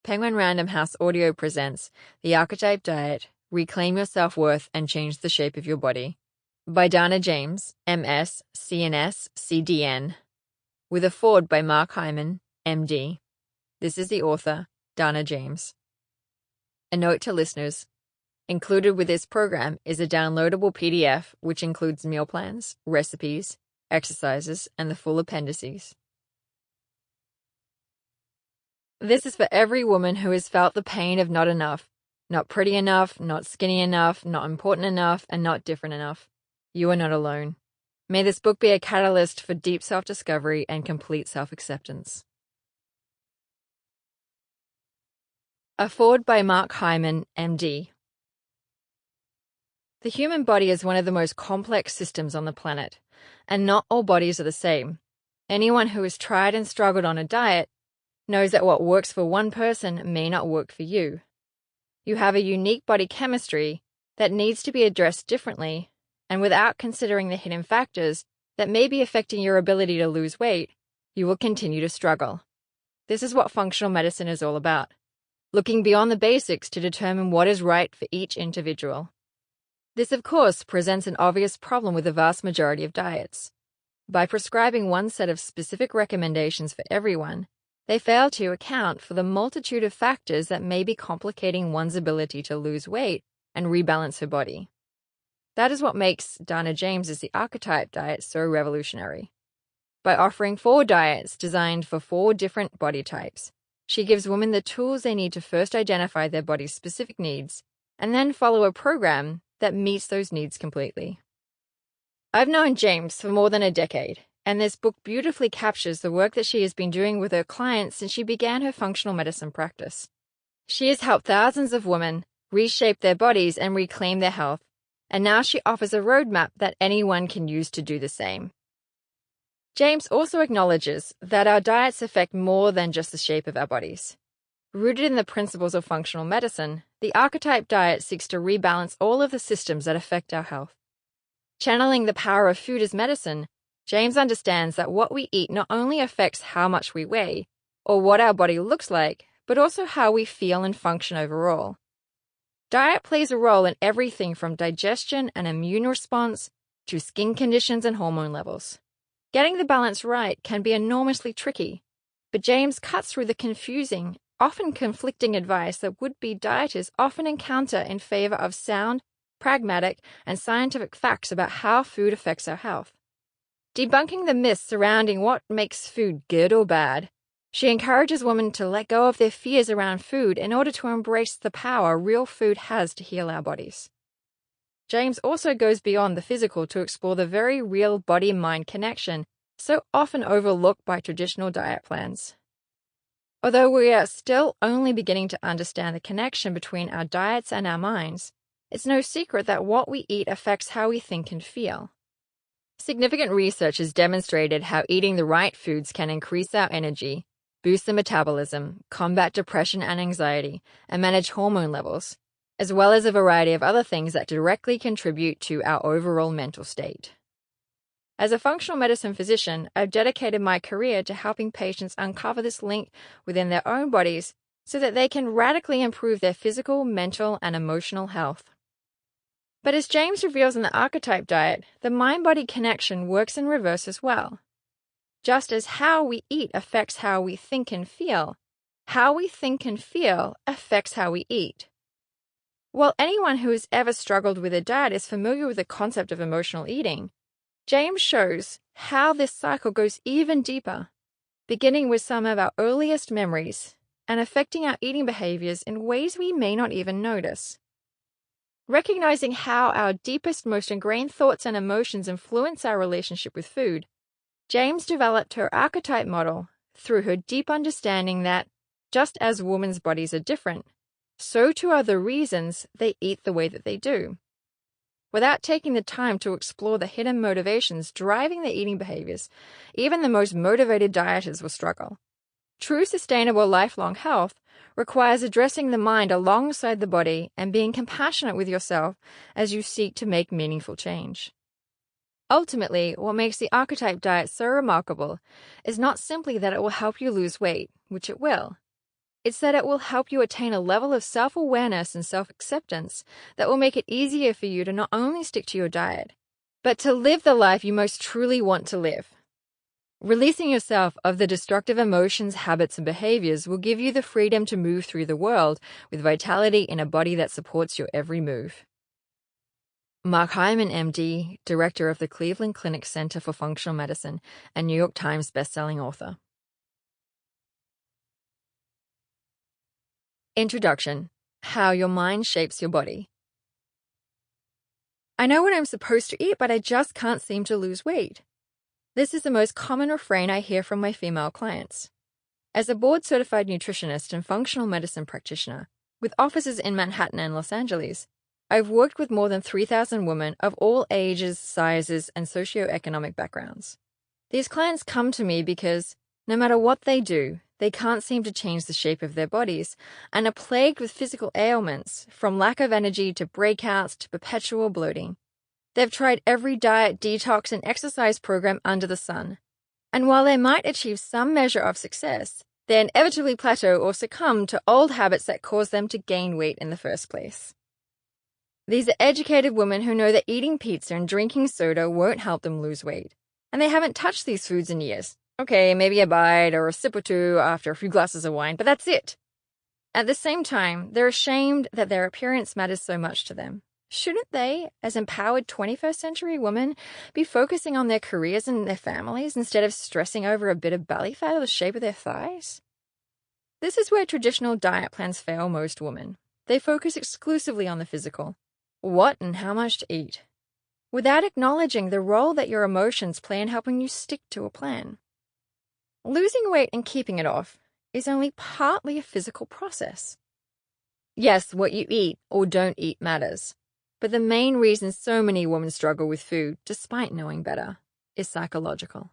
Penguin Random House Audio presents The Archetype Diet, Reclaim Your Self-Worth and Change the Shape of Your Body by Dana James, MS, CNS, CDN, with a foreword by Mark Hyman, MD. This is the author, Dana James. A note to listeners. Included with this program is a downloadable PDF which includes meal plans, recipes, exercises, and the full appendices. This is for every woman who has felt the pain of not enough, not pretty enough, not skinny enough, not important enough, and not different enough. You are not alone. May this book be a catalyst for deep self-discovery and complete self-acceptance. A foreword by Mark Hyman, MD. The human body is one of the most complex systems on the planet, and not all bodies are the same. Anyone who has tried and struggled on a diet knows that what works for one person may not work for you. You have a unique body chemistry that needs to be addressed differently, and without considering the hidden factors that may be affecting your ability to lose weight, you will continue to struggle. This is what functional medicine is all about, looking beyond the basics to determine what is right for each individual. This, of course, presents an obvious problem with the vast majority of diets. By prescribing one set of specific recommendations for everyone, they fail to account for the multitude of factors that may be complicating one's ability to lose weight and rebalance her body. That is what makes Dana James' The Archetype Diet so revolutionary. By offering 4 diets designed for 4 different body types, she gives women the tools they need to first identify their body's specific needs and then follow a program that meets those needs completely. I've known James for more than a decade, and this book beautifully captures the work that she has been doing with her clients since she began her functional medicine practice. She has helped thousands of women reshape their bodies and reclaim their health, and now she offers a roadmap that anyone can use to do the same. James also acknowledges that our diets affect more than just the shape of our bodies. Rooted in the principles of functional medicine, the Archetype Diet seeks to rebalance all of the systems that affect our health. Channeling the power of food as medicine, James understands that what we eat not only affects how much we weigh or what our body looks like, but also how we feel and function overall. Diet plays a role in everything from digestion and immune response to skin conditions and hormone levels. Getting the balance right can be enormously tricky, but James cuts through the confusing, often conflicting advice that would-be dieters often encounter in favor of sound, pragmatic, and scientific facts about how food affects our health. Debunking the myths surrounding what makes food good or bad, she encourages women to let go of their fears around food in order to embrace the power real food has to heal our bodies. James also goes beyond the physical to explore the very real body-mind connection so often overlooked by traditional diet plans. Although we are still only beginning to understand the connection between our diets and our minds, it's no secret that what we eat affects how we think and feel. Significant research has demonstrated how eating the right foods can increase our energy, boost the metabolism, combat depression and anxiety, and manage hormone levels, as well as a variety of other things that directly contribute to our overall mental state. As a functional medicine physician, I've dedicated my career to helping patients uncover this link within their own bodies so that they can radically improve their physical, mental, and emotional health. But as James reveals in the Archetype Diet, the mind-body connection works in reverse as well. Just as how we eat affects how we think and feel affects how we eat. While anyone who has ever struggled with a diet is familiar with the concept of emotional eating, James shows how this cycle goes even deeper, beginning with some of our earliest memories and affecting our eating behaviors in ways we may not even notice. Recognizing how our deepest, most ingrained thoughts and emotions influence our relationship with food, James developed her archetype model through her deep understanding that, just as women's bodies are different, so too are the reasons they eat the way that they do. Without taking the time to explore the hidden motivations driving their eating behaviors, even the most motivated dieters will struggle. True sustainable lifelong health requires addressing the mind alongside the body and being compassionate with yourself as you seek to make meaningful change. Ultimately, what makes the Archetype Diet so remarkable is not simply that it will help you lose weight, which it will. It's that it will help you attain a level of self-awareness and self-acceptance that will make it easier for you to not only stick to your diet, but to live the life you most truly want to live. Releasing yourself of the destructive emotions, habits, and behaviors will give you the freedom to move through the world with vitality in a body that supports your every move. Mark Hyman, MD, director of the Cleveland Clinic Center for Functional Medicine and New York Times bestselling author. Introduction: How your mind shapes your body. I know what I'm supposed to eat, but I just can't seem to lose weight. This is the most common refrain I hear from my female clients. As a board-certified nutritionist and functional medicine practitioner, with offices in Manhattan and Los Angeles, I've worked with more than 3,000 women of all ages, sizes, and socioeconomic backgrounds. These clients come to me because, no matter what they do, they can't seem to change the shape of their bodies and are plagued with physical ailments, from lack of energy to breakouts to perpetual bloating. They've tried every diet, detox, and exercise program under the sun. And while they might achieve some measure of success, they inevitably plateau or succumb to old habits that cause them to gain weight in the first place. These are educated women who know that eating pizza and drinking soda won't help them lose weight, and they haven't touched these foods in years. Okay, maybe a bite or a sip or two after a few glasses of wine, but that's it. At the same time, they're ashamed that their appearance matters so much to them. Shouldn't they, as empowered 21st century women, be focusing on their careers and their families instead of stressing over a bit of belly fat or the shape of their thighs? This is where traditional diet plans fail most women. They focus exclusively on the physical, what and how much to eat, without acknowledging the role that your emotions play in helping you stick to a plan. Losing weight and keeping it off is only partly a physical process. Yes, what you eat or don't eat matters. But the main reason so many women struggle with food, despite knowing better, is psychological.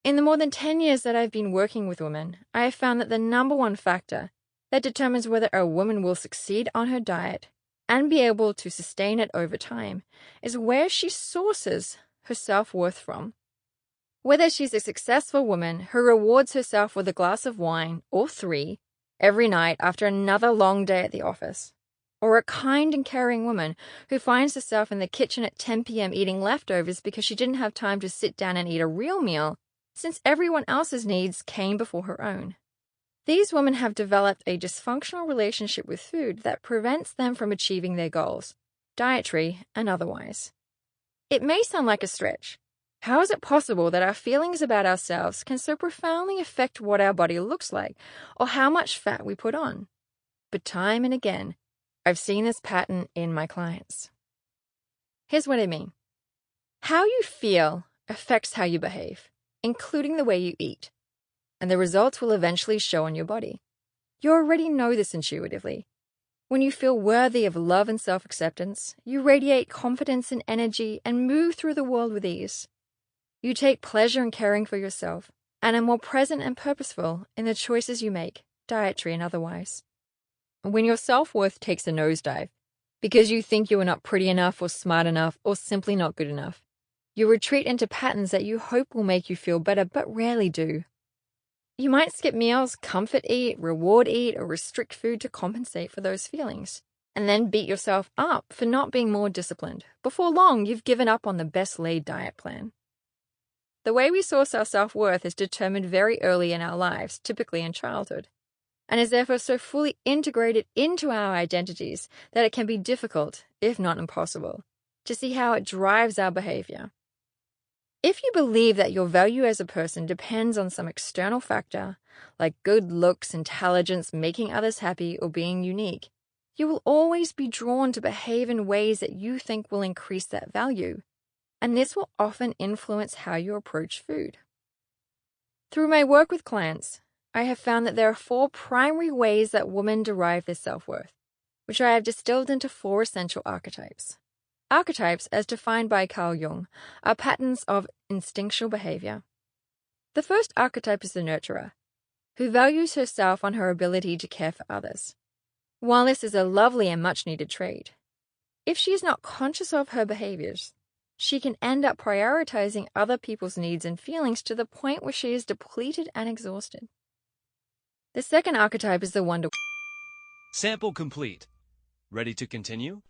In the more than 10 years that I've been working with women, I have found that the number one factor that determines whether a woman will succeed on her diet and be able to sustain it over time is where she sources her self-worth from. Whether she's a successful woman who rewards herself with a glass of wine or 3 every night after another long day at the office, or a kind and caring woman who finds herself in the kitchen at 10 p.m. eating leftovers because she didn't have time to sit down and eat a real meal, since everyone else's needs came before her own. These women have developed a dysfunctional relationship with food that prevents them from achieving their goals, dietary and otherwise. It may sound like a stretch. How is it possible that our feelings about ourselves can so profoundly affect what our body looks like or how much fat we put on? But time and again, I've seen this pattern in my clients. Here's what I mean. How you feel affects how you behave, including the way you eat, and the results will eventually show on your body. You already know this intuitively. When you feel worthy of love and self-acceptance, you radiate confidence and energy and move through the world with ease. You take pleasure in caring for yourself and are more present and purposeful in the choices you make, dietary and otherwise. When your self-worth takes a nosedive because you think you are not pretty enough or smart enough or simply not good enough, you retreat into patterns that you hope will make you feel better but rarely do. You might skip meals, comfort eat, reward eat, or restrict food to compensate for those feelings, and then beat yourself up for not being more disciplined. Before long, you've given up on the best-laid diet plan. The way we source our self-worth is determined very early in our lives, typically in childhood, and is therefore so fully integrated into our identities that it can be difficult, if not impossible, to see how it drives our behavior. If you believe that your value as a person depends on some external factor, like good looks, intelligence, making others happy, or being unique, you will always be drawn to behave in ways that you think will increase that value, and this will often influence how you approach food. Through my work with clients, I have found that there are 4 primary ways that women derive their self-worth, which I have distilled into 4 essential archetypes. Archetypes, as defined by Carl Jung, are patterns of instinctual behavior. The first archetype is the nurturer, who values herself on her ability to care for others. While this is a lovely and much-needed trait, if she is not conscious of her behaviors, she can end up prioritizing other people's needs and feelings to the point where she is depleted and exhausted. The second archetype is the wonder. Sample complete. Ready to continue?